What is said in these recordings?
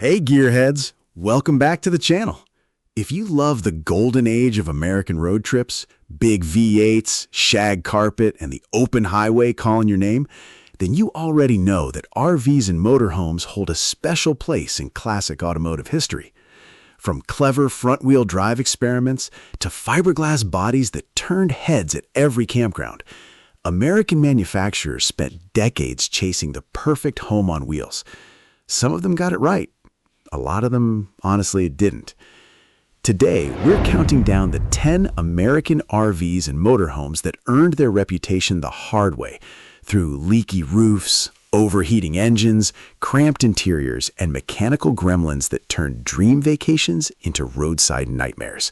Hey gearheads, welcome back to the channel. If you love the golden age of American road trips, big V8s, shag carpet, and the open highway calling your name, then you already know that RVs and motorhomes hold a special place in classic automotive history. From clever front-wheel drive experiments to fiberglass bodies that turned heads at every campground, American manufacturers spent decades chasing the perfect home on wheels. Some of them got it right. A lot of them, honestly, didn't. Today, we're counting down the 10 American RVs and motorhomes that earned their reputation the hard way through leaky roofs, overheating engines, cramped interiors, and mechanical gremlins that turned dream vacations into roadside nightmares.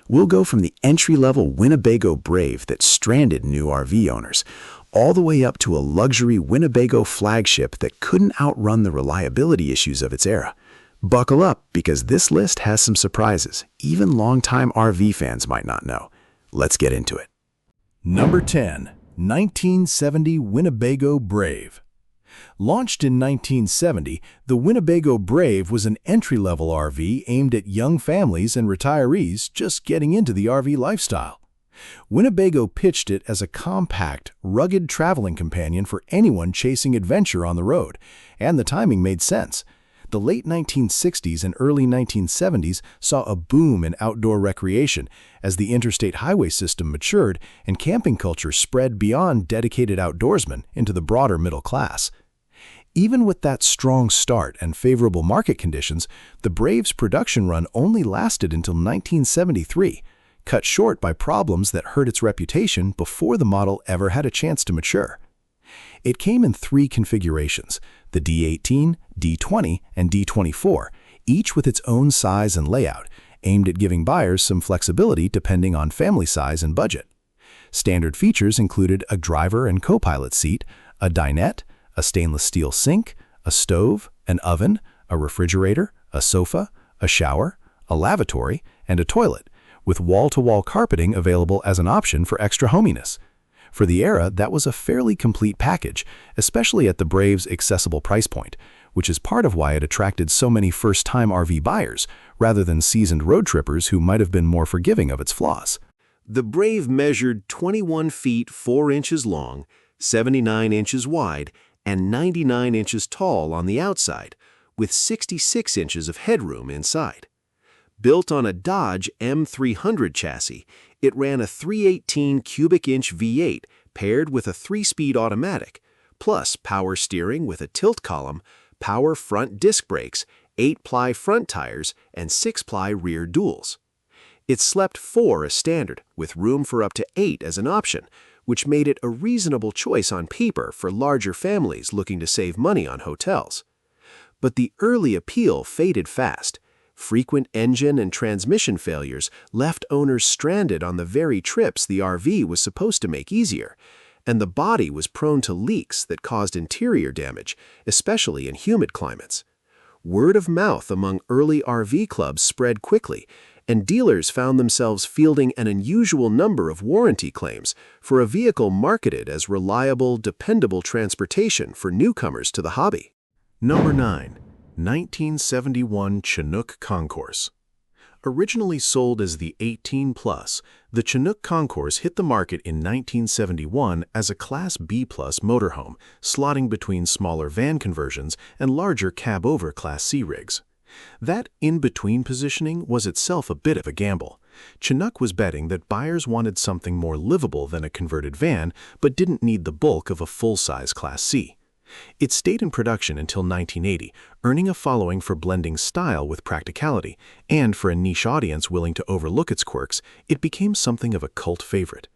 We'll go from the entry-level Winnebago Brave that stranded new RV owners, all the way up to a luxury Winnebago flagship that couldn't outrun the reliability issues of its era. Buckle up, because this list has some surprises even longtime RV fans might not know. Let's get into it. Number 10. 1970 Winnebago Brave. Launched in 1970, the Winnebago Brave was an entry-level RV aimed at young families and retirees just getting into the RV lifestyle. Winnebago pitched it as a compact, rugged traveling companion for anyone chasing adventure on the road, and the timing made sense. The late 1960s and early 1970s saw a boom in outdoor recreation as the interstate highway system matured and camping culture spread beyond dedicated outdoorsmen into the broader middle class. Even with that strong start and favorable market conditions, the Brave's production run only lasted until 1973, cut short by problems that hurt its reputation before the model ever had a chance to mature. It came in 3 configurations, the D18, D20, and D24, each with its own size and layout, aimed at giving buyers some flexibility depending on family size and budget. Standard features included a driver and co-pilot seat, a dinette, a stainless steel sink, a stove, an oven, a refrigerator, a sofa, a shower, a lavatory, and a toilet, with wall-to-wall carpeting available as an option for extra hominess. For the era, that was a fairly complete package, especially at the Brave's accessible price point, which is part of why it attracted so many first-time RV buyers, rather than seasoned road trippers who might have been more forgiving of its flaws. The Brave measured 21 feet 4 inches long, 79 inches wide, and 99 inches tall on the outside, with 66 inches of headroom inside. Built on a Dodge M300 chassis, it ran a 318 cubic inch V8 paired with a 3-speed automatic, plus power steering with a tilt column, power front disc brakes, 8-ply front tires, and 6-ply rear duals. It slept 4 as standard, with room for up to 8 as an option, which made it a reasonable choice on paper for larger families looking to save money on hotels. But the early appeal faded fast. Frequent engine and transmission failures left owners stranded on the very trips the RV was supposed to make easier, and the body was prone to leaks that caused interior damage, especially in humid climates. Word of mouth among early RV clubs spread quickly, and dealers found themselves fielding an unusual number of warranty claims for a vehicle marketed as reliable, dependable transportation for newcomers to the hobby. Number 9. 1971 Chinook Concourse. Originally sold as the 18 Plus, the Chinook Concourse hit the market in 1971 as a Class B Plus motorhome, slotting between smaller van conversions and larger cab-over Class C rigs. That in-between positioning was itself a bit of a gamble. Chinook was betting that buyers wanted something more livable than a converted van, but didn't need the bulk of a full-size Class C. It stayed in production until 1980, earning a following for blending style with practicality, and for a niche audience willing to overlook its quirks, it became something of a cult favorite.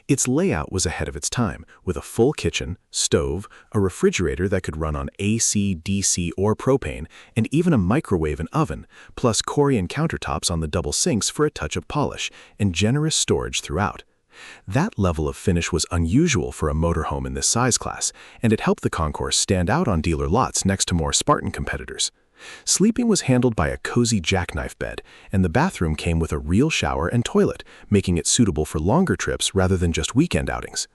Its layout was ahead of its time, with a full kitchen, stove, a refrigerator that could run on AC, DC, or propane, and even a microwave and oven, plus Corian countertops on the double sinks for a touch of polish, and generous storage throughout. That level of finish was unusual for a motorhome in this size class, and it helped the Concourse stand out on dealer lots next to more Spartan competitors. Sleeping was handled by a cozy jackknife bed, and the bathroom came with a real shower and toilet, making it suitable for longer trips rather than just weekend outings.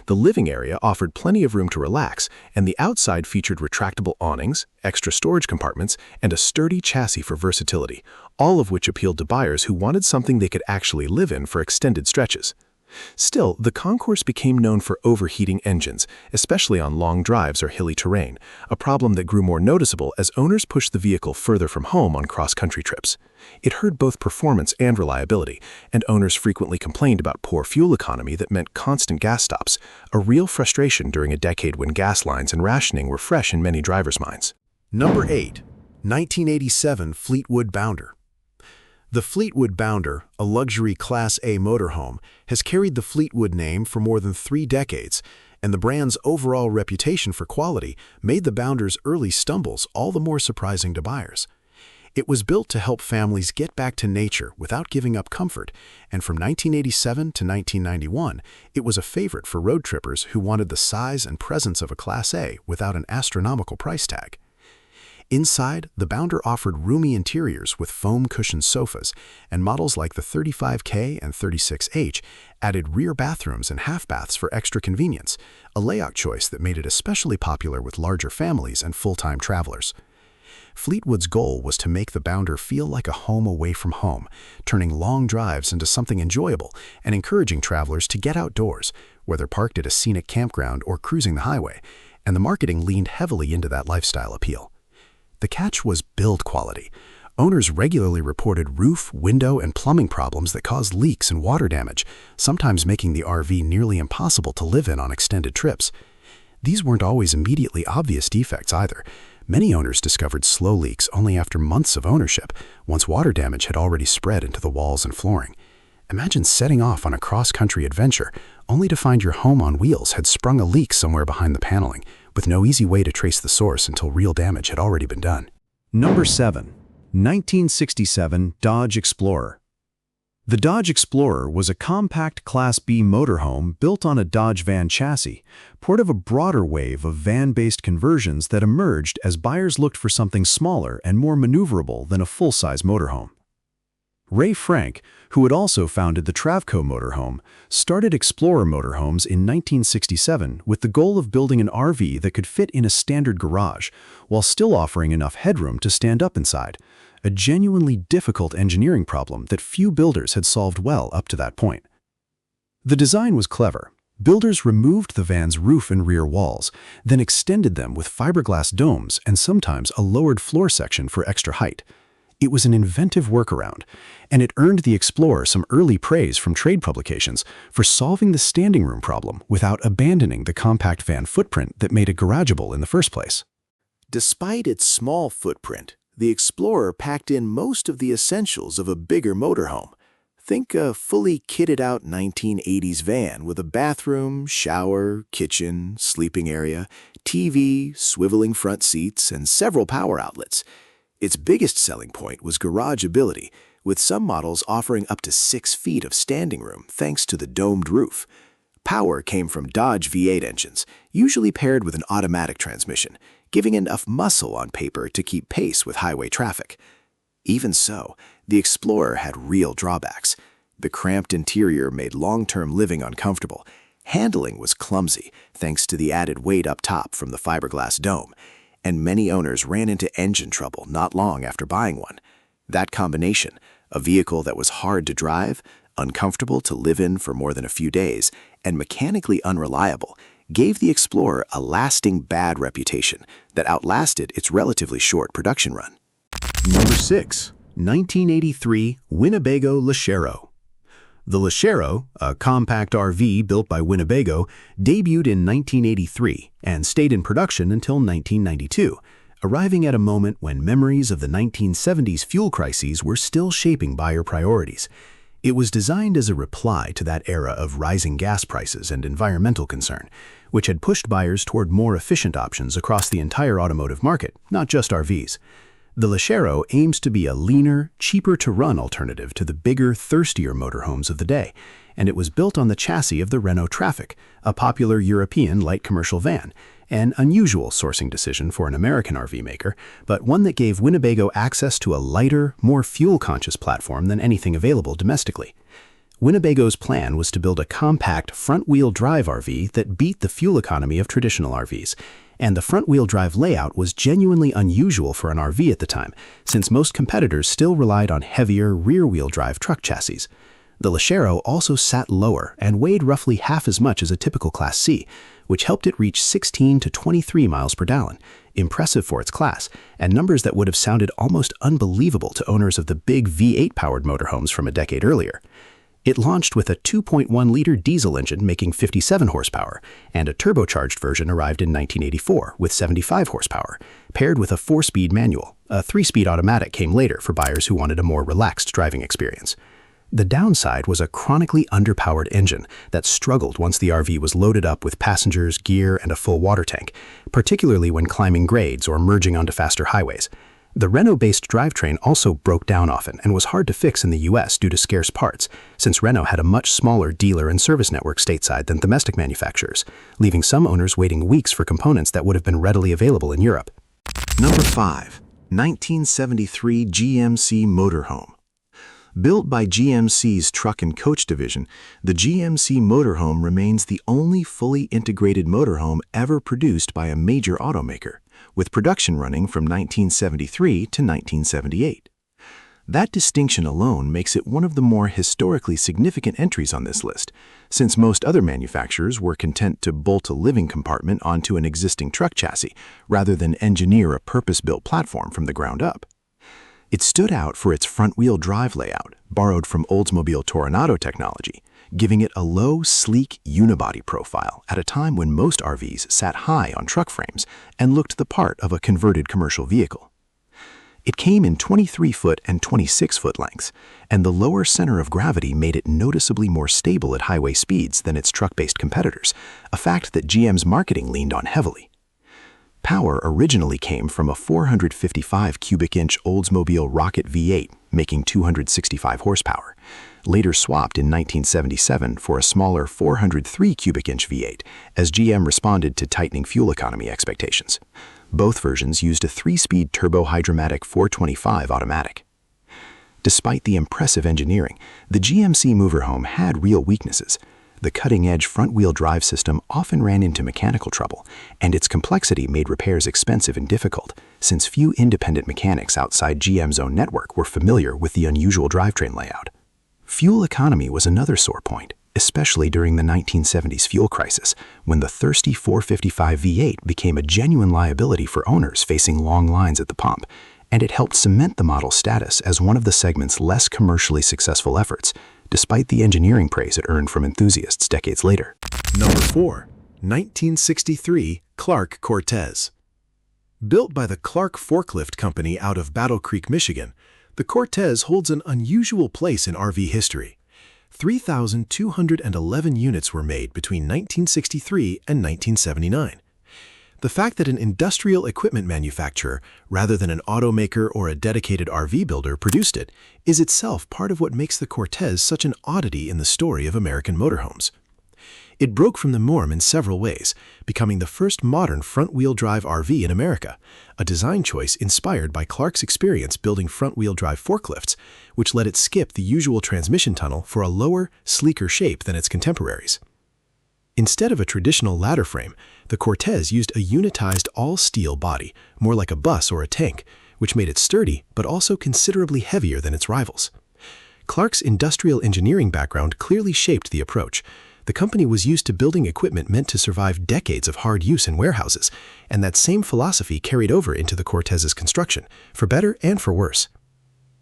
The living area offered plenty of room to relax, and the outside featured retractable awnings, extra storage compartments, and a sturdy chassis for versatility, all of which appealed to buyers who wanted something they could actually live in for extended stretches. Still, the Concourse became known for overheating engines, especially on long drives or hilly terrain, a problem that grew more noticeable as owners pushed the vehicle further from home on cross-country trips. It hurt both performance and reliability, and owners frequently complained about poor fuel economy that meant constant gas stops, a real frustration during a decade when gas lines and rationing were fresh in many drivers' minds. Number 8. 1987 Fleetwood Bounder. The Fleetwood Bounder, a luxury Class A motorhome, has carried the Fleetwood name for more than 3 decades, and the brand's overall reputation for quality made the Bounder's early stumbles all the more surprising to buyers. It was built to help families get back to nature without giving up comfort, and from 1987 to 1991, it was a favorite for road trippers who wanted the size and presence of a Class A without an astronomical price tag. Inside, the Bounder offered roomy interiors with foam-cushioned sofas, and models like the 35K and 36H added rear bathrooms and half baths for extra convenience, a layout choice that made it especially popular with larger families and full-time travelers. Fleetwood's goal was to make the Bounder feel like a home away from home, turning long drives into something enjoyable and encouraging travelers to get outdoors, whether parked at a scenic campground or cruising the highway, and the marketing leaned heavily into that lifestyle appeal. The catch was build quality. Owners regularly reported roof, window, and plumbing problems that caused leaks and water damage, sometimes making the RV nearly impossible to live in on extended trips. These weren't always immediately obvious defects either. Many owners discovered slow leaks only after months of ownership, once water damage had already spread into the walls and flooring. Imagine setting off on a cross-country adventure, only to find your home on wheels had sprung a leak somewhere behind the paneling, with no easy way to trace the source until real damage had already been done. Number 7. 1967 Dodge Explorer. The Dodge Explorer was a compact Class B motorhome built on a Dodge van chassis, part of a broader wave of van-based conversions that emerged as buyers looked for something smaller and more maneuverable than a full-size motorhome. Ray Frank, who had also founded the Travco motorhome, started Explorer Motorhomes in 1967 with the goal of building an RV that could fit in a standard garage, while still offering enough headroom to stand up inside, a genuinely difficult engineering problem that few builders had solved well up to that point. The design was clever. Builders removed the van's roof and rear walls, then extended them with fiberglass domes and sometimes a lowered floor section for extra height. It was an inventive workaround, and it earned the Explorer some early praise from trade publications for solving the standing room problem without abandoning the compact van footprint that made it garageable in the first place. Despite its small footprint, the Explorer packed in most of the essentials of a bigger motorhome. Think a fully kitted-out 1980s van with a bathroom, shower, kitchen, sleeping area, TV, swiveling front seats, and several power outlets. Its biggest selling point was garageability, with some models offering up to 6 feet of standing room thanks to the domed roof. Power came from Dodge V8 engines, usually paired with an automatic transmission, giving enough muscle on paper to keep pace with highway traffic. Even so, the Explorer had real drawbacks. The cramped interior made long-term living uncomfortable. Handling was clumsy, thanks to the added weight up top from the fiberglass dome, and many owners ran into engine trouble not long after buying one. That combination, a vehicle that was hard to drive, uncomfortable to live in for more than a few days, and mechanically unreliable, gave the Explorer a lasting bad reputation that outlasted its relatively short production run. Number 6. 1983 Winnebago Lachero. The Lachero, a compact RV built by Winnebago, debuted in 1983 and stayed in production until 1992, arriving at a moment when memories of the 1970s fuel crises were still shaping buyer priorities. It was designed as a reply to that era of rising gas prices and environmental concern, which had pushed buyers toward more efficient options across the entire automotive market, not just RVs. The Lachero aims to be a leaner, cheaper-to-run alternative to the bigger, thirstier motorhomes of the day, and it was built on the chassis of the Renault Trafic, a popular European light commercial van, an unusual sourcing decision for an American RV maker, but one that gave Winnebago access to a lighter, more fuel-conscious platform than anything available domestically. Winnebago's plan was to build a compact front-wheel drive RV that beat the fuel economy of traditional RVs. And the front-wheel drive layout was genuinely unusual for an RV at the time, since most competitors still relied on heavier rear-wheel drive truck chassis. The Lechero also sat lower and weighed roughly half as much as a typical Class C, which helped it reach 16 to 23 miles per gallon, impressive for its class, and numbers that would have sounded almost unbelievable to owners of the big V8-powered motorhomes from a decade earlier. It launched with a 2.1-liter diesel engine making 57 horsepower, and a turbocharged version arrived in 1984 with 75 horsepower, paired with a 4-speed manual. A 3-speed automatic came later for buyers who wanted a more relaxed driving experience. The downside was a chronically underpowered engine that struggled once the RV was loaded up with passengers, gear, and a full water tank, particularly when climbing grades or merging onto faster highways. The Renault-based drivetrain also broke down often and was hard to fix in the US due to scarce parts, since Renault had a much smaller dealer and service network stateside than domestic manufacturers, leaving some owners waiting weeks for components that would have been readily available in Europe. Number 5. 1973 GMC Motorhome. Built by GMC's Truck and Coach division, the GMC Motorhome remains the only fully integrated motorhome ever produced by a major automaker, with production running from 1973 to 1978. That distinction alone makes it one of the more historically significant entries on this list, since most other manufacturers were content to bolt a living compartment onto an existing truck chassis rather than engineer a purpose-built platform from the ground up. It stood out for its front-wheel drive layout, borrowed from Oldsmobile Toronado technology, giving it a low, sleek unibody profile at a time when most RVs sat high on truck frames and looked the part of a converted commercial vehicle. It came in 23-foot and 26-foot lengths, and the lower center of gravity made it noticeably more stable at highway speeds than its truck-based competitors, a fact that GM's marketing leaned on heavily. Power originally came from a 455 cubic inch Oldsmobile Rocket V8, making 265 horsepower, later swapped in 1977 for a smaller 403 cubic inch V8 as GM responded to tightening fuel economy expectations. Both versions used a 3-speed turbo-hydromatic 425 automatic. Despite the impressive engineering, the GMC Motorhome had real weaknesses. The cutting-edge front-wheel drive system often ran into mechanical trouble, and its complexity made repairs expensive and difficult, since few independent mechanics outside GM's own network were familiar with the unusual drivetrain layout. Fuel economy was another sore point, especially during the 1970s fuel crisis, when the thirsty 455 V8 became a genuine liability for owners facing long lines at the pump, and it helped cement the model's status as one of the segment's less commercially successful efforts, despite the engineering praise it earned from enthusiasts decades later. Number 4. 1963 Clark Cortez. Built by the Clark Forklift Company out of Battle Creek, Michigan, the Cortez holds an unusual place in RV history. 3,211 units were made between 1963 and 1979. The fact that an industrial equipment manufacturer, rather than an automaker or a dedicated RV builder, produced it, is itself part of what makes the Cortez such an oddity in the story of American motorhomes. It broke from the norm in several ways, becoming the first modern front-wheel drive RV in America, a design choice inspired by Clark's experience building front-wheel drive forklifts, which let it skip the usual transmission tunnel for a lower, sleeker shape than its contemporaries. Instead of a traditional ladder frame, the Cortez used a unitized all-steel body, more like a bus or a tank, which made it sturdy but also considerably heavier than its rivals. Clark's industrial engineering background clearly shaped the approach. The company was used to building equipment meant to survive decades of hard use in warehouses, and that same philosophy carried over into the Cortez's construction, for better and for worse.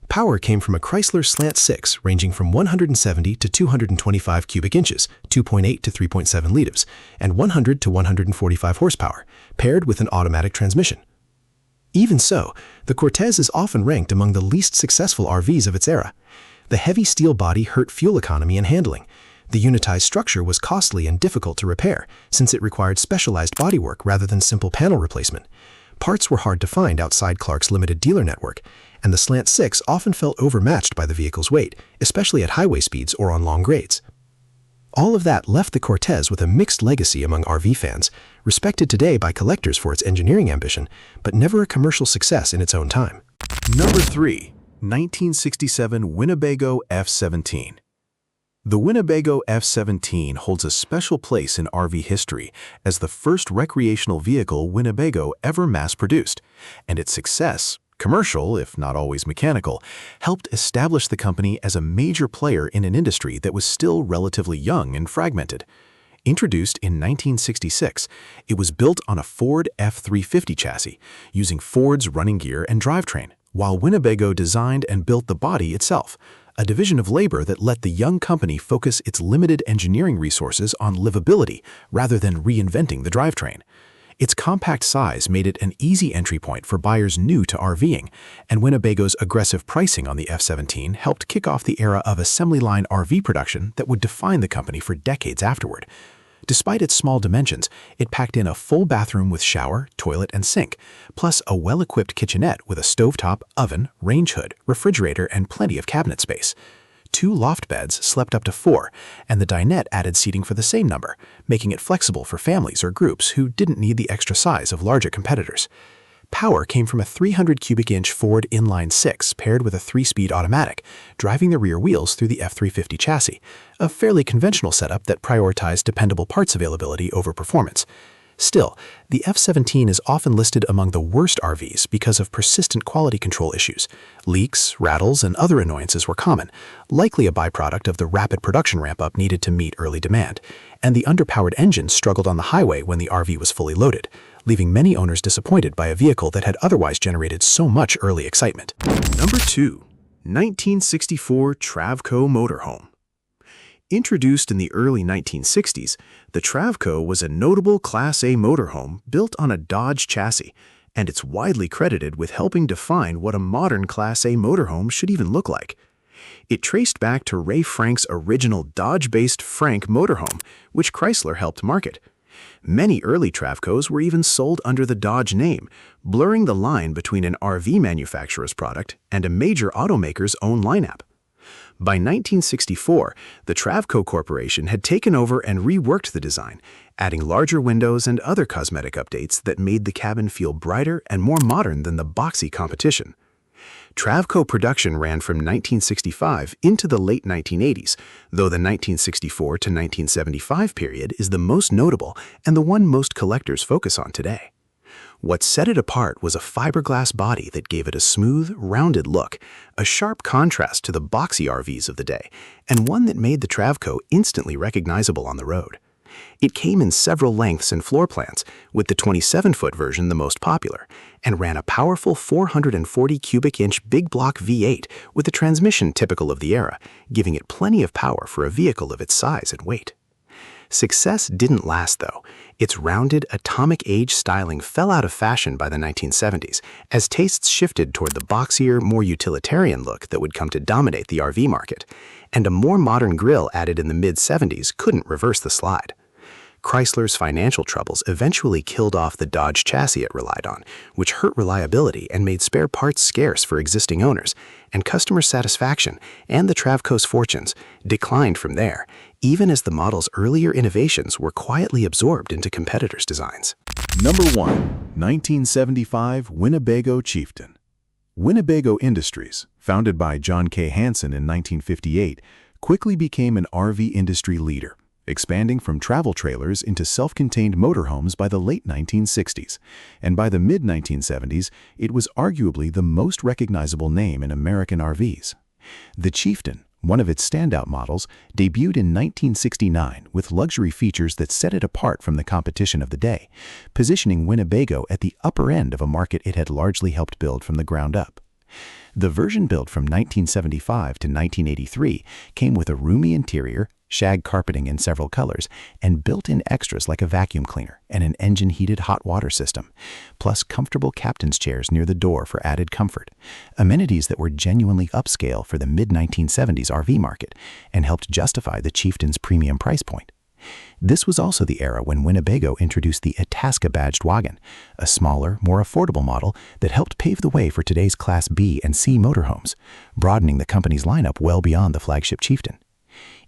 Power came from a Chrysler Slant 6 ranging from 170 to 225 cubic inches, 2.8 to 3.7 liters, and 100 to 145 horsepower, paired with an automatic transmission. Even so, the Cortez is often ranked among the least successful RVs of its era. The heavy steel body hurt fuel economy and handling. The unitized structure was costly and difficult to repair, since it required specialized bodywork rather than simple panel replacement. Parts were hard to find outside Clark's limited dealer network, and the Slant 6 often felt overmatched by the vehicle's weight, especially at highway speeds or on long grades. All of that left the Cortez with a mixed legacy among RV fans, respected today by collectors for its engineering ambition, but never a commercial success in its own time. Number 3. 1967 Winnebago F-17. The Winnebago F-17 holds a special place in RV history as the first recreational vehicle Winnebago ever mass-produced, and its success, commercial if not always mechanical, helped establish the company as a major player in an industry that was still relatively young and fragmented. Introduced in 1966, it was built on a Ford F-350 chassis, using Ford's running gear and drivetrain, while Winnebago designed and built the body itself, a division of labor that let the young company focus its limited engineering resources on livability rather than reinventing the drivetrain. Its compact size made it an easy entry point for buyers new to RVing, and Winnebago's aggressive pricing on the F-17 helped kick off the era of assembly line RV production that would define the company for decades afterward. Despite its small dimensions, it packed in a full bathroom with shower, toilet, and sink, plus a well-equipped kitchenette with a stovetop, oven, range hood, refrigerator, and plenty of cabinet space. 2 loft beds slept up to 4, and the dinette added seating for the same number, making it flexible for families or groups who didn't need the extra size of larger competitors. Power came from a 300 cubic inch Ford inline-6 paired with a 3-speed automatic, driving the rear wheels through the F-350 chassis, a fairly conventional setup that prioritized dependable parts availability over performance. Still, the F-17 is often listed among the worst RVs because of persistent quality control issues. Leaks, rattles, and other annoyances were common, likely a byproduct of the rapid production ramp-up needed to meet early demand, and the underpowered engine struggled on the highway when the RV was fully loaded, leaving many owners disappointed by a vehicle that had otherwise generated so much early excitement. Number 2. 1964 Travco Motorhome. Introduced in the early 1960s, the Travco was a notable Class A motorhome built on a Dodge chassis, and it's widely credited with helping define what a modern Class A motorhome should even look like. It traced back to Ray Frank's original Dodge-based Frank motorhome, which Chrysler helped market. Many early Travcos were even sold under the Dodge name, blurring the line between an RV manufacturer's product and a major automaker's own lineup. By 1964, the Travco Corporation had taken over and reworked the design, adding larger windows and other cosmetic updates that made the cabin feel brighter and more modern than the boxy competition. Travco production ran from 1965 into the late 1980s, though the 1964 to 1975 period is the most notable and the one most collectors focus on today. What set it apart was a fiberglass body that gave it a smooth, rounded look, a sharp contrast to the boxy RVs of the day, and one that made the Travco instantly recognizable on the road. It came in several lengths and floor plans, with the 27-foot version the most popular, and ran a powerful 440 cubic inch big block V8 with a transmission typical of the era, giving it plenty of power for a vehicle of its size and weight. Success didn't last, though. Its rounded, atomic age styling fell out of fashion by the 1970s, as tastes shifted toward the boxier, more utilitarian look that would come to dominate the RV market, and a more modern grille added in the mid-70s couldn't reverse the slide. Chrysler's financial troubles eventually killed off the Dodge chassis it relied on, which hurt reliability and made spare parts scarce for existing owners, and customer satisfaction and the Travco's fortunes declined from there, even as the model's earlier innovations were quietly absorbed into competitors' designs. Number 1. 1975 Winnebago Chieftain. Winnebago Industries, founded by John K. Hansen in 1958, quickly became an RV industry leader, expanding from travel trailers into self-contained motorhomes by the late 1960s, and by the mid-1970s, it was arguably the most recognizable name in American RVs. The Chieftain, one of its standout models, debuted in 1969 with luxury features that set it apart from the competition of the day, positioning Winnebago at the upper end of a market it had largely helped build from the ground up. The version built from 1975 to 1983 came with a roomy interior, shag carpeting in several colors, and built-in extras like a vacuum cleaner and an engine-heated hot water system, plus comfortable captain's chairs near the door for added comfort, amenities that were genuinely upscale for the mid-1970s RV market and helped justify the Chieftain's premium price point. This was also the era when Winnebago introduced the Itasca badged wagon, a smaller, more affordable model that helped pave the way for today's Class B and C motorhomes, broadening the company's lineup well beyond the flagship Chieftain.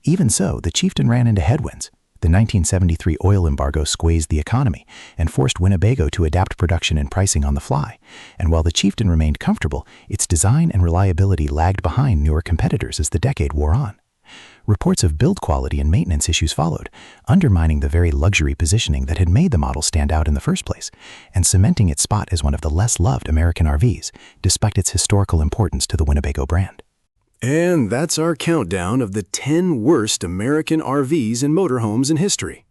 Even so, the Chieftain ran into headwinds. The 1973 oil embargo squeezed the economy and forced Winnebago to adapt production and pricing on the fly, and while the Chieftain remained comfortable, its design and reliability lagged behind newer competitors as the decade wore on. reports of build quality and maintenance issues followed, undermining the very luxury positioning that had made the model stand out in the first place, and cementing its spot as one of the less loved American RVs, despite its historical importance to the Winnebago brand. And that's our countdown of the 10 worst American RVs and motorhomes in history.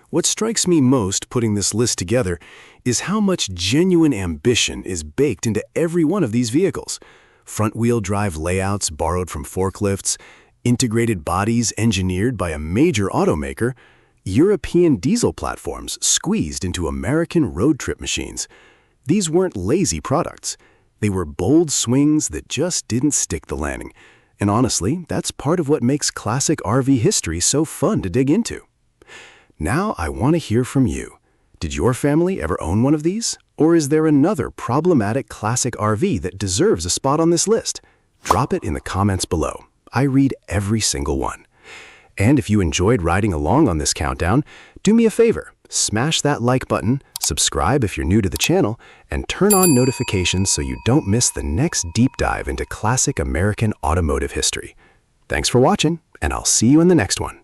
What strikes me most putting this list together is how much genuine ambition is baked into every one of these vehicles. Front-wheel drive layouts borrowed from forklifts, integrated bodies engineered by a major automaker, European diesel platforms squeezed into American road trip machines. These weren't lazy products. They were bold swings that just didn't stick the landing. And honestly, that's part of what makes classic RV history so fun to dig into. Now I want to hear from you. Did your family ever own one of these? Or is there another problematic classic RV that deserves a spot on this list? Drop it in the comments below. I read every single one. And if you enjoyed riding along on this countdown, do me a favor. Smash that like button, subscribe if you're new to the channel, and turn on notifications so you don't miss the next deep dive into classic American automotive history. Thanks for watching, and I'll see you in the next one.